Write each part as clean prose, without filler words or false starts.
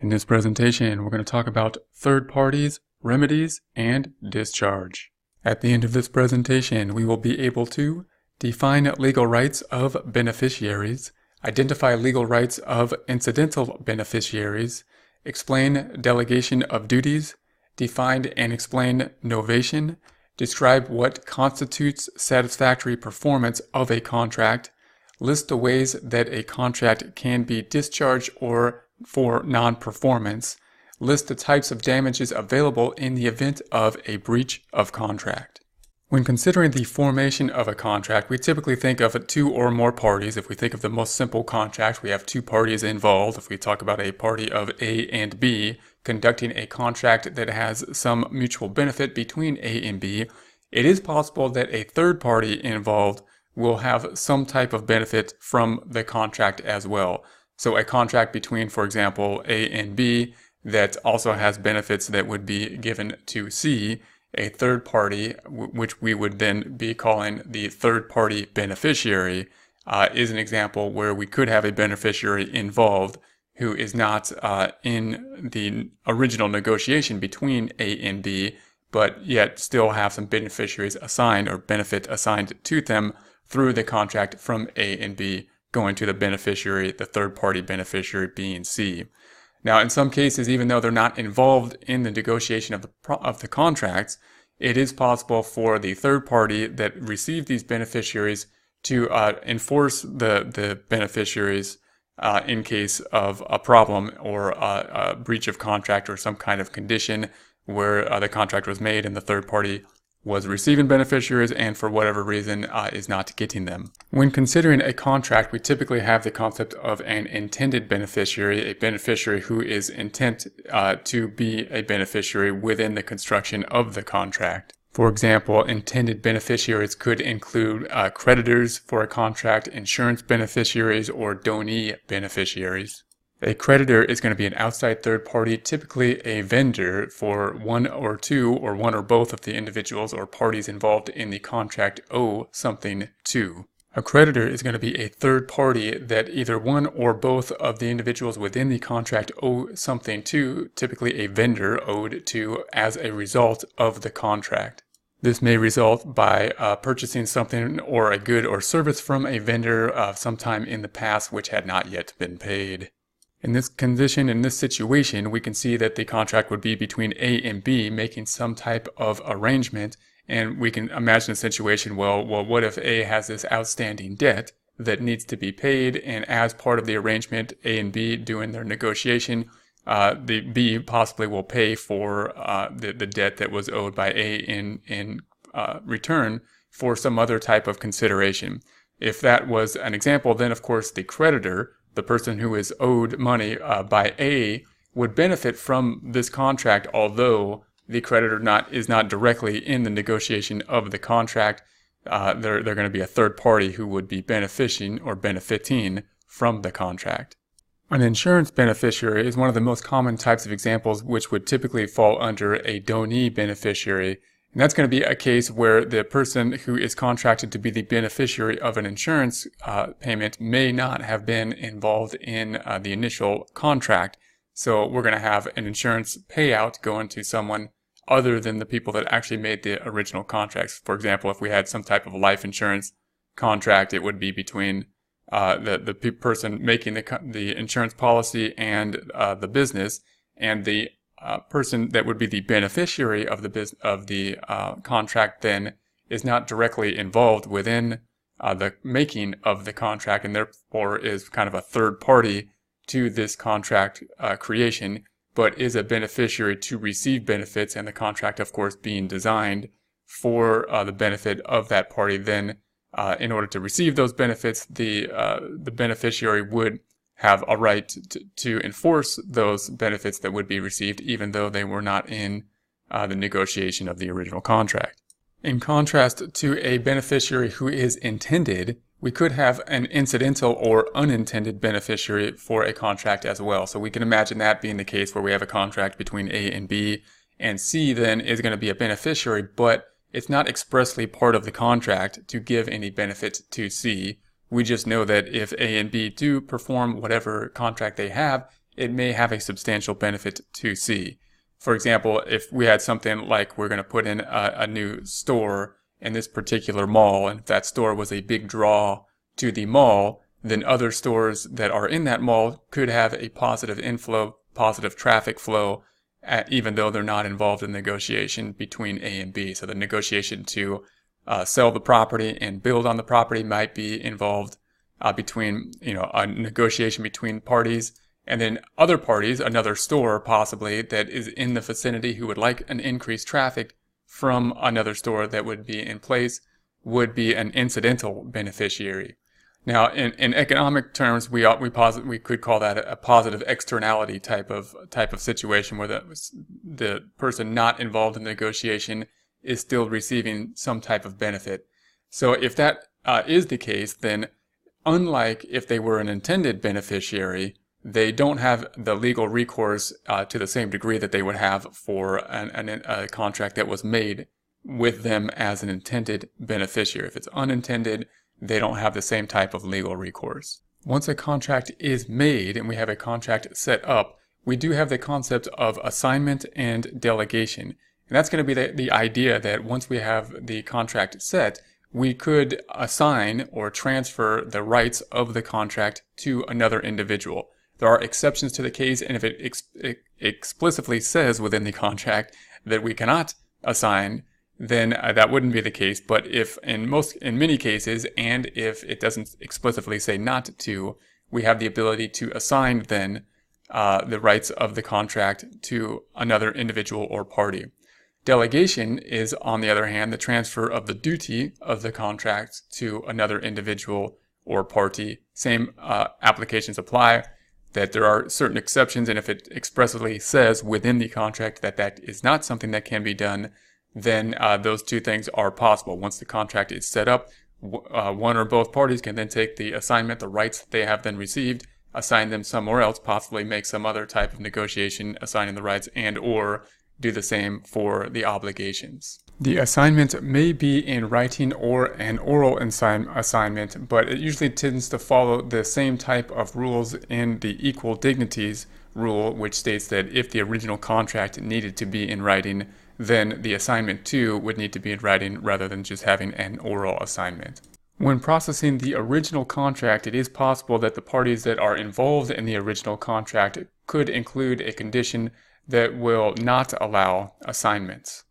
In this presentation, we're going to talk about third parties, remedies, and discharge. At the end of this presentation, we will be able to define legal rights of beneficiaries, identify legal rights of incidental beneficiaries, explain delegation of duties, define and explain novation, describe what constitutes satisfactory performance of a contract, list the ways that a contract can be discharged or for non-performance, list the types of damages available in the event of a breach of contract. When considering the formation of a contract, we typically think of two or more parties. If we think of the most simple contract, we have two parties involved. If we talk about a party of A and B conducting a contract that has some mutual benefit between A and B, it is possible that a third party involved will have some type of benefit from the contract as well. So a contract between, for example, A and B that also has benefits that would be given to C, a third party, which we would then be calling the third party beneficiary, is an example where we could have a beneficiary involved who is not in the original negotiation between A and B, but yet still have some beneficiaries assigned or benefit assigned to them through the contract from A and B going to the beneficiary, the third party beneficiary being C. Now, in some cases, even though they're not involved in the negotiation of the contracts, it is possible for the third party that received these beneficiaries to enforce the beneficiaries in case of a problem or a breach of contract or some kind of condition where the contract was made and the third party was receiving beneficiaries and for whatever reason is not getting them. When considering a contract, we typically have the concept of an intended beneficiary, a beneficiary who is intent to be a beneficiary within the construction of the contract. For example, intended beneficiaries could include creditors for a contract, insurance beneficiaries, or donee beneficiaries. A creditor is going to be an outside third party, typically a vendor for one or both of the individuals or parties involved in the contract owe something to. A creditor is going to be a third party that either one or both of the individuals within the contract owe something to, typically a vendor owed to as a result of the contract. This may result by purchasing something or a good or service from a vendor sometime in the past which had not yet been paid. In this condition, in this situation, we can see that the contract would be between A and B making some type of arrangement, and we can imagine a situation, well, what if A has this outstanding debt that needs to be paid, and as part of the arrangement, A and B doing their negotiation, the B possibly will pay for the debt that was owed by A in return for some other type of consideration. If that was an example, then of course the creditor, the person who is owed money by A, would benefit from this contract, although the creditor is not directly in the negotiation of the contract. They're going to be a third party who would be benefiting from the contract. An insurance beneficiary is one of the most common types of examples which would typically fall under a donee beneficiary. And that's going to be a case where the person who is contracted to be the beneficiary of an insurance payment may not have been involved in the initial contract. So we're going to have an insurance payout going to someone other than the people that actually made the original contracts. For example, if we had some type of life insurance contract, it would be between the person making the insurance policy and the business, and the person that would be the beneficiary of the contract then is not directly involved within the making of the contract, and therefore is kind of a third party to this contract creation, but is a beneficiary to receive benefits, and the contract, of course, being designed for the benefit of that party. Then, in order to receive those benefits, the beneficiary would have a right to enforce those benefits that would be received, even though they were not in the negotiation of the original contract. In contrast to a beneficiary who is intended, we could have an incidental or unintended beneficiary for a contract as well. So we can imagine that being the case where we have a contract between A and B, and C then is going to be a beneficiary, but it's not expressly part of the contract to give any benefit to C. We just know that if A and B do perform whatever contract they have, it may have a substantial benefit to C. For example, if we had something like we're going to put in a new store in this particular mall, and if that store was a big draw to the mall, then other stores that are in that mall could have a positive inflow, positive traffic flow, even though they're not involved in negotiation between A and B. So the negotiation to sell the property and build on the property might be involved between, a negotiation between parties. And then other parties, another store possibly that is in the vicinity who would like an increased traffic from another store that would be in place, would be an incidental beneficiary. Now, in economic terms, we could call that a positive externality type of situation where the person not involved in the negotiation is still receiving some type of benefit. So if that is the case, then unlike if they were an intended beneficiary, they don't have the legal recourse to the same degree that they would have for a contract that was made with them as an intended beneficiary. If it's unintended, they don't have the same type of legal recourse. Once a contract is made and we have a contract set up, we do have the concept of assignment and delegation. And that's going to be the idea that once we have the contract set, we could assign or transfer the rights of the contract to another individual. There are exceptions to the case, and if it explicitly says within the contract that we cannot assign, then that wouldn't be the case. But if in many cases, and if it doesn't explicitly say not to, we have the ability to assign then the rights of the contract to another individual or party. Delegation is, on the other hand, the transfer of the duty of the contract to another individual or party. Same applications apply, that there are certain exceptions, and if it expressly says within the contract that that is not something that can be done, then those two things are possible. Once the contract is set up, one or both parties can then take the assignment, the rights that they have then received, assign them somewhere else, possibly make some other type of negotiation assigning the rights, and or do the same for the obligations. The assignment may be in writing or an oral assignment, but it usually tends to follow the same type of rules in the equal dignities rule, which states that if the original contract needed to be in writing, then the assignment too would need to be in writing rather than just having an oral assignment. When processing the original contract, it is possible that the parties that are involved in the original contract could include a condition that will not allow assignments.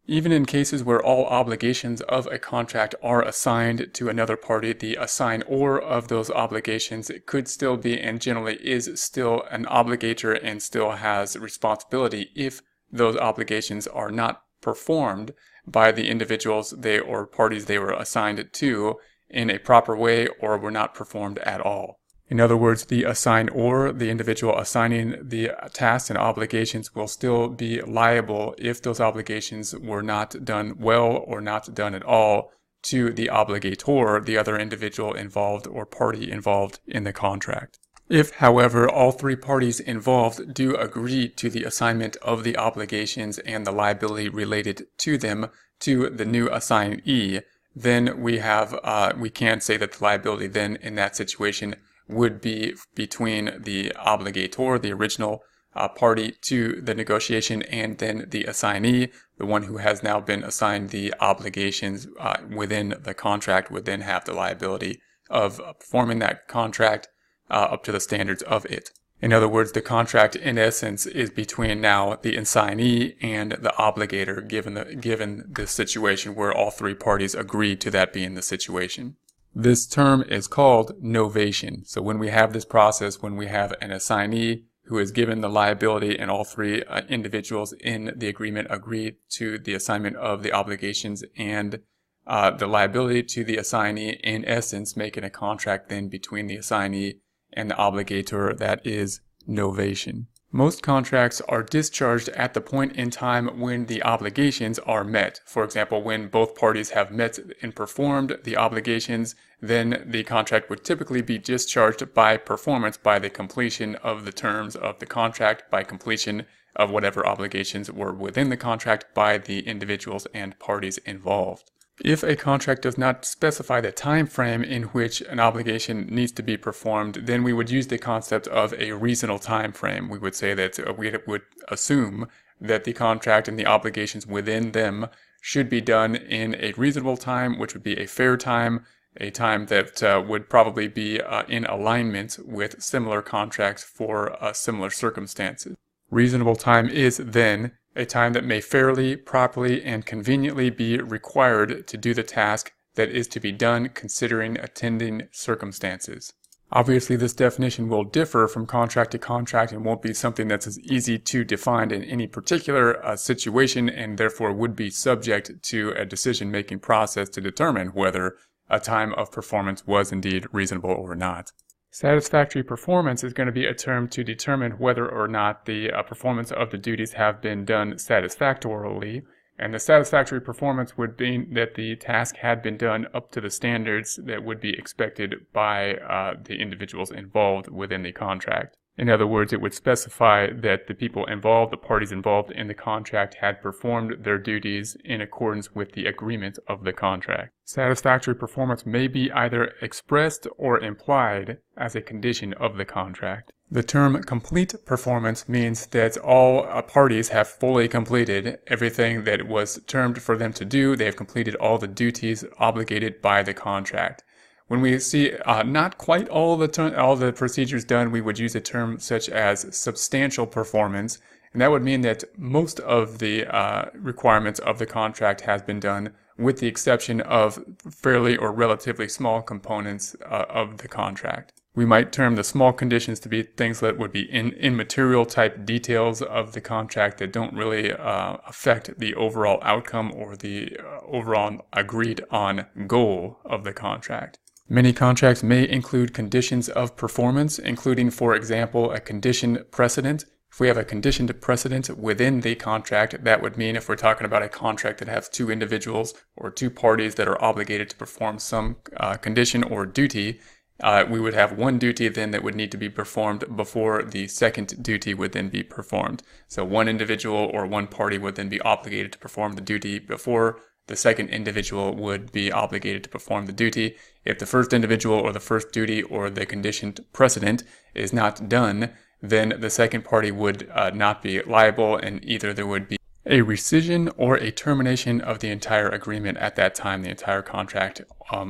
Even in cases where all obligations of a contract are assigned to another party, the assignor of those obligations could still be, and generally is still, an obligator and still has responsibility if those obligations are not performed by the individuals or parties they were assigned to in a proper way, or were not performed at all. In other words, the assignor, the individual assigning the tasks and obligations, will still be liable if those obligations were not done well or not done at all to the obligator, the other individual involved or party involved in the contract. If, however, all three parties involved do agree to the assignment of the obligations and the liability related to them to the new assignee, then we can say that the liability then in that situation would be between the obligator, the original party to the negotiation, and then the assignee, the one who has now been assigned the obligations within the contract, would then have the liability of performing that contract up to the standards of it. In other words, the contract in essence is between now the assignee and the obligator, given this situation where all three parties agree to that being the situation. This term is called novation. So when we have this process, when we have an assignee who is given the liability and all three individuals in the agreement agree to the assignment of the obligations and the liability to the assignee, in essence making a contract then between the assignee and the obligator, that is novation. Most contracts are discharged at the point in time when the obligations are met. For example, when both parties have met and performed the obligations, then the contract would typically be discharged by performance, by the completion of the terms of the contract, by completion of whatever obligations were within the contract by the individuals and parties involved. If a contract does not specify the time frame in which an obligation needs to be performed, then we would use the concept of a reasonable time frame. We would say that we would assume that the contract and the obligations within them should be done in a reasonable time, which would be a fair time, a time that would probably be in alignment with similar contracts for similar circumstances. Reasonable time is, then, a time that may fairly, properly, and conveniently be required to do the task that is to be done considering attending circumstances. Obviously, this definition will differ from contract to contract and won't be something that's as easy to define in any particular situation, and therefore would be subject to a decision-making process to determine whether a time of performance was indeed reasonable or not. Satisfactory performance is going to be a term to determine whether or not the performance of the duties have been done satisfactorily, and the satisfactory performance would mean that the task had been done up to the standards that would be expected by the individuals involved within the contract. In other words, it would specify that the people involved, the parties involved in the contract, had performed their duties in accordance with the agreement of the contract. Satisfactory performance may be either expressed or implied as a condition of the contract. The term complete performance means that all parties have fully completed everything that was termed for them to do. They have completed all the duties obligated by the contract. When we see not quite all the procedures done, we would use a term such as substantial performance, and that would mean that most of the requirements of the contract has been done, with the exception of fairly or relatively small components of the contract. We might term the small conditions to be things that would be immaterial type details of the contract that don't really affect the overall outcome or the overall agreed on goal of the contract. Many contracts may include conditions of performance, including, for example, a condition precedent. If we have a conditioned precedent within the contract, that would mean if we're talking about a contract that has two individuals or two parties that are obligated to perform some condition or duty, we would have one duty then that would need to be performed before the second duty would then be performed. So one individual or one party would then be obligated to perform the duty before the second individual would be obligated to perform the duty. If the first individual or the first duty or the conditioned precedent is not done, then the second party would not be liable, and either there would be a rescission or a termination of the entire agreement at that time, the entire contract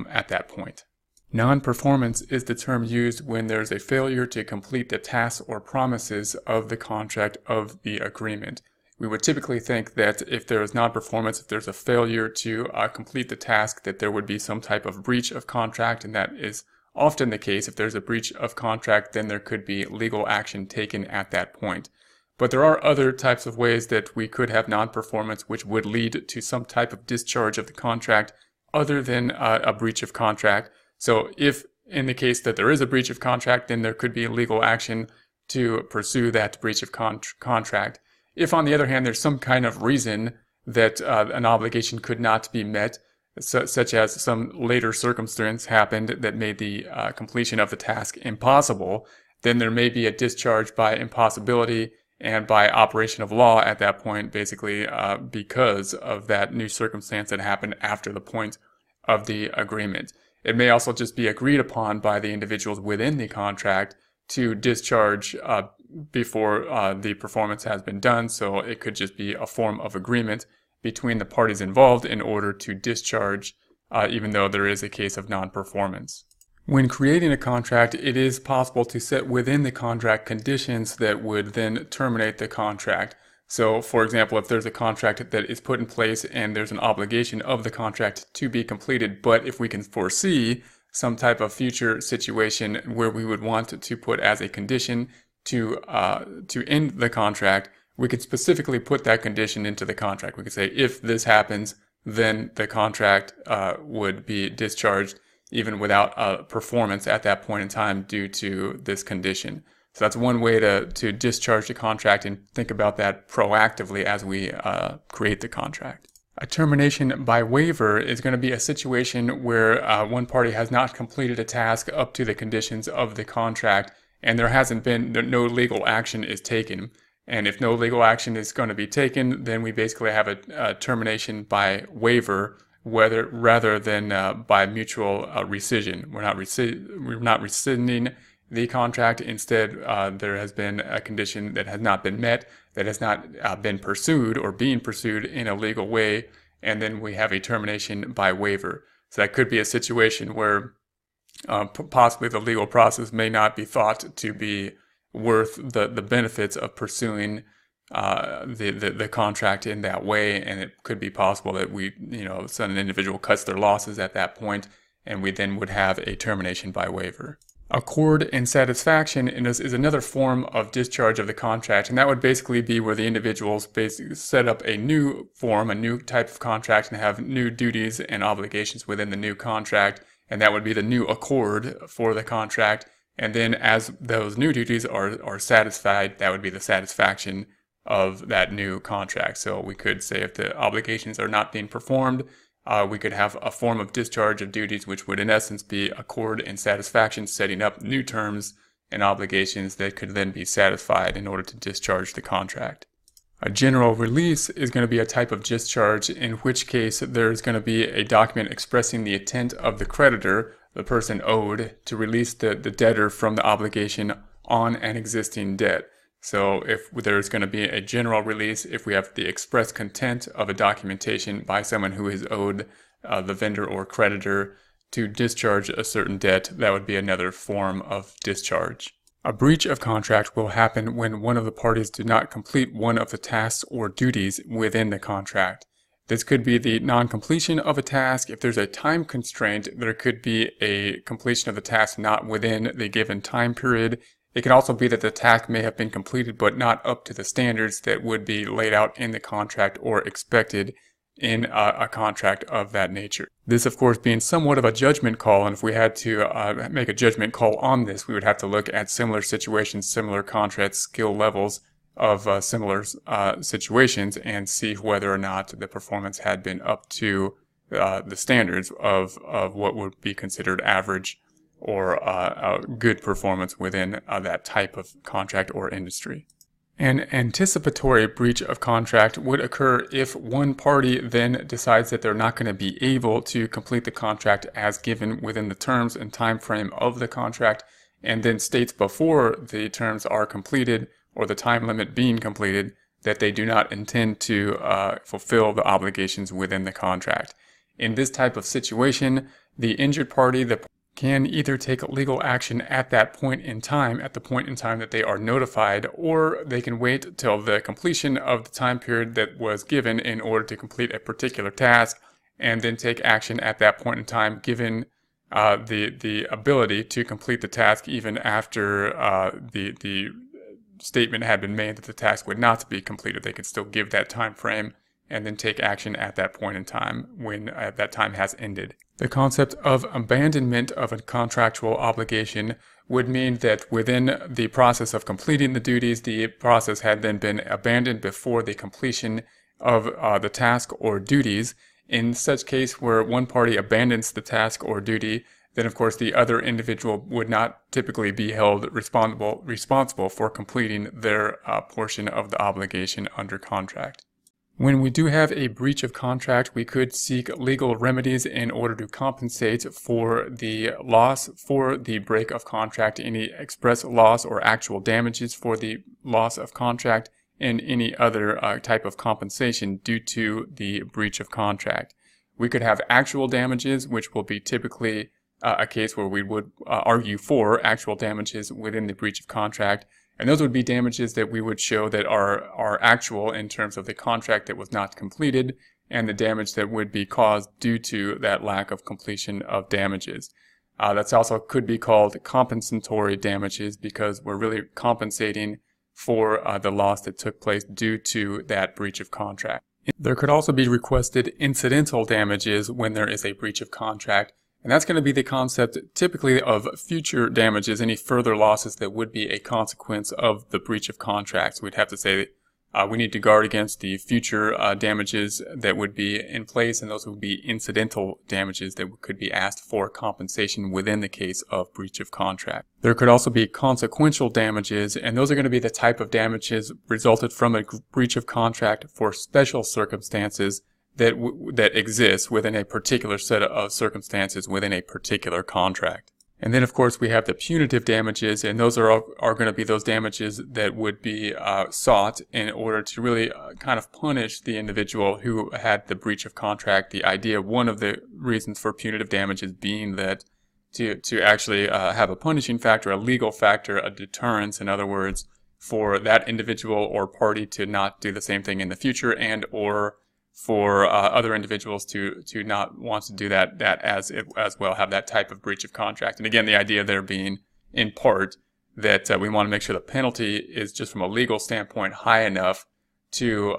at that point. Non-performance is the term used when there's a failure to complete the tasks or promises of the contract of the agreement. We would typically think that if there is non-performance, if there's a failure to complete the task, that there would be some type of breach of contract, and that is often the case. If there's a breach of contract, then there could be legal action taken at that point. But there are other types of ways that we could have non-performance which would lead to some type of discharge of the contract other than a breach of contract. So if in the case that there is a breach of contract, then there could be legal action to pursue that breach of contract. If, on the other hand, there's some kind of reason that an obligation could not be met, such as some later circumstance happened that made the completion of the task impossible, then there may be a discharge by impossibility and by operation of law at that point, basically because of that new circumstance that happened after the point of the agreement. It may also just be agreed upon by the individuals within the contract to discharge before the performance has been done, so it could just be a form of agreement between the parties involved in order to discharge, even though there is a case of non-performance. When creating a contract, it is possible to set within the contract conditions that would then terminate the contract. So, for example, if there's a contract that is put in place and there's an obligation of the contract to be completed, but if we can foresee some type of future situation where we would want to put as a condition to end the contract, we could specifically put that condition into the contract. We could say, if this happens, then the contract would be discharged even without performance at that point in time due to this condition. So that's one way to discharge the contract, and think about that proactively as we create the contract. A termination by waiver is going to be a situation where one party has not completed a task up to the conditions of the contract, and there hasn't been, no legal action is taken. And if no legal action is going to be taken, then we basically have a termination by waiver rather than by mutual rescission. We're not rescinding the contract. Instead, there has been a condition that has not been met, that has not been pursued or being pursued in a legal way, and then we have a termination by waiver. So that could be a situation where possibly the legal process may not be thought to be worth the benefits of pursuing the contract in that way, and it could be possible that an individual cuts their losses at that point, and we then would have a termination by waiver. Accord and satisfaction is another form of discharge of the contract, and that would basically be where the individuals basically set up a new form, a new type of contract, and have new duties and obligations within the new contract, and that would be the new accord for the contract. And then as those new duties are satisfied, that would be the satisfaction of that new contract. So we could say if the obligations are not being performed, we could have a form of discharge of duties, which would in essence be accord and satisfaction, setting up new terms and obligations that could then be satisfied in order to discharge the contract. A general release is going to be a type of discharge, in which case there's going to be a document expressing the intent of the creditor, the person owed, to release the debtor from the obligation on an existing debt. So if there's going to be a general release, if we have the express content of a documentation by someone who is owed the vendor or creditor to discharge a certain debt, that would be another form of discharge. A breach of contract will happen when one of the parties did not complete one of the tasks or duties within the contract. This could be the non-completion of a task. If there's a time constraint, there could be a completion of the task not within the given time period. It can also be that the task may have been completed but not up to the standards that would be laid out in the contract or expected in a contract of that nature. This, of course, being somewhat of a judgment call, and if we had to make a judgment call on this, we would have to look at similar situations, similar contract skill levels of similar situations, and see whether or not the performance had been up to the standards of what would be considered average or a good performance within that type of contract or industry. An anticipatory breach of contract would occur if one party then decides that they're not going to be able to complete the contract as given within the terms and time frame of the contract, and then states before the terms are completed or the time limit being completed that they do not intend to fulfill the obligations within the contract. In this type of situation, the injured party can either take legal action at that point in time, at the point in time that they are notified, or they can wait till the completion of the time period that was given in order to complete a particular task, and then take action at that point in time, given the ability to complete the task even after the statement had been made that the task would not be completed. They could still give that time frame and then take action at that point in time when that time has ended. The concept of abandonment of a contractual obligation would mean that within the process of completing the duties, the process had then been abandoned before the completion of the task or duties. In such case where one party abandons the task or duty, then of course the other individual would not typically be held responsible for completing their portion of the obligation under contract. When we do have a breach of contract, we could seek legal remedies in order to compensate for the loss for the break of contract, any express loss or actual damages for the loss of contract, and any other type of compensation due to the breach of contract. We could have actual damages, which will be typically a case where we would argue for actual damages within the breach of contract. And those would be damages that we would show that are actual in terms of the contract that was not completed and the damage that would be caused due to that lack of completion of damages. That's also could be called compensatory damages because we're really compensating for the loss that took place due to that breach of contract. There could also be requested incidental damages when there is a breach of contract. And that's going to be the concept typically of future damages, any further losses that would be a consequence of the breach of contract. So we'd have to say that we need to guard against the future damages that would be in place, and those would be incidental damages that could be asked for compensation within the case of breach of contract. There could also be consequential damages, and those are going to be the type of damages resulted from a breach of contract for special circumstances that exists within a particular set of circumstances within a particular contract. And then, of course, we have the punitive damages, and those are going to be those damages that would be sought in order to really kind of punish the individual who had the breach of contract. The idea, one of the reasons for punitive damages being that to actually have a punishing factor, a legal factor, a deterrence, in other words, for that individual or party to not do the same thing in the future, and or for other individuals to not want to do that as well, have that type of breach of contract. And again, the idea there being in part that we want to make sure the penalty is just from a legal standpoint high enough to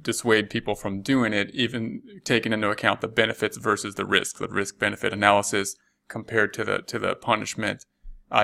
dissuade people from doing it, even taking into account the benefits versus the risk-benefit analysis compared to the punishment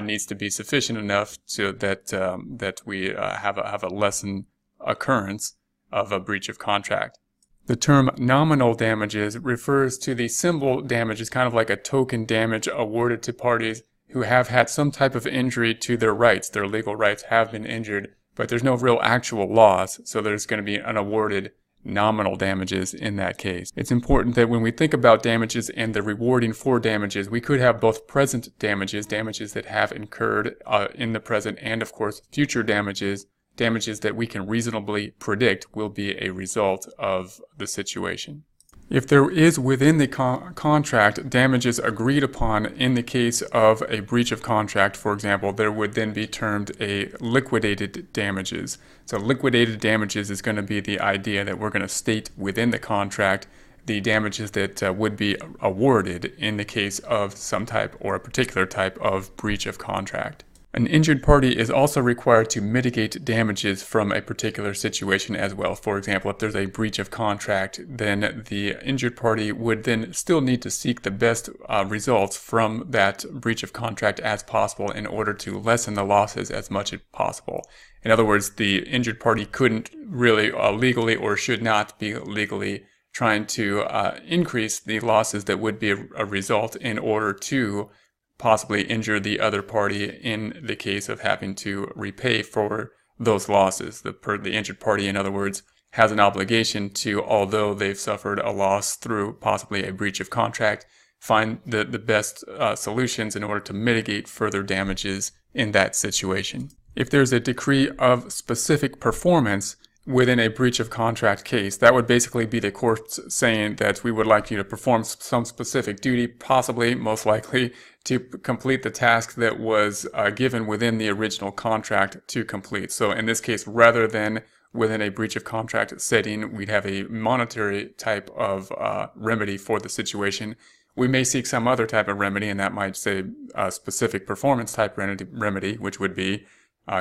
needs to be sufficient enough so that we have a lessened occurrence of a breach of contract. The term nominal damages refers to the symbol damages, kind of like a token damage awarded to parties who have had some type of injury to their rights. Their legal rights have been injured, but there's no real actual loss, so there's going to be unawarded nominal damages in that case. It's important that when we think about damages and the rewarding for damages, we could have both present damages that have incurred in the present, and of course future damages that we can reasonably predict will be a result of the situation. If there is within the contract damages agreed upon in the case of a breach of contract, for example, there would then be termed a liquidated damages. So liquidated damages is going to be the idea that we're going to state within the contract the damages that would be awarded in the case of some type or a particular type of breach of contract. An injured party is also required to mitigate damages from a particular situation as well. For example, if there's a breach of contract, then the injured party would then still need to seek the best results from that breach of contract as possible in order to lessen the losses as much as possible. In other words, the injured party couldn't really legally, or should not be legally, trying to increase the losses that would be a result in order to possibly injure the other party in the case of having to repay for those losses. The injured party, in other words, has an obligation to, although they've suffered a loss through possibly a breach of contract, find the best solutions in order to mitigate further damages in that situation. If there's a decree of specific performance within a breach of contract case, that would basically be the court saying that we would like you to perform some specific duty, possibly, most likely, to complete the task that was given within the original contract to complete. So in this case, rather than within a breach of contract setting, we'd have a monetary type of remedy for the situation. We may seek some other type of remedy, and that might say a specific performance type remedy, which would be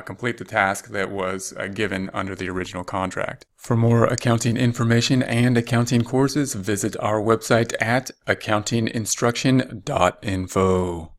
complete the task that was given under the original contract. For more accounting information and accounting courses, visit our website at accountinginstruction.info.